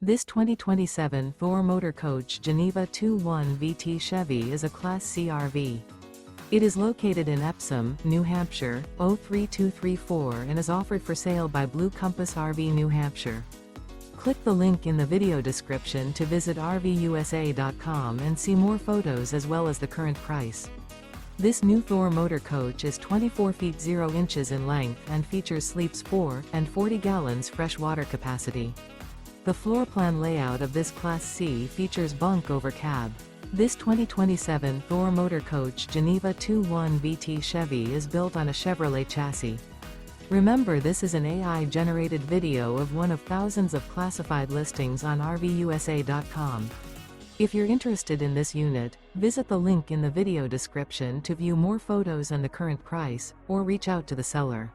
This 2027 Thor Motor Coach Geneva 2.1 VT Chevy is a Class C RV. It is located in Epsom, New Hampshire, 03234 and is offered for sale by Blue Compass RV New Hampshire. Click the link in the video description to visit RVUSA.com and see more photos as well as the current price. This new Thor Motor Coach is 24 feet 0 inches in length and features sleeps 4 and 40 gallons fresh water capacity. The floor plan layout of this Class C features Bunk Over Cab. This 2027 Thor Motor Coach Geneva 2.1 VT Chevy is built on a Chevrolet chassis. Remember, this is an AI-generated video of one of thousands of classified listings on RVUSA.com. If you're interested in this unit, visit the link in the video description to view more photos and the current price, or reach out to the seller.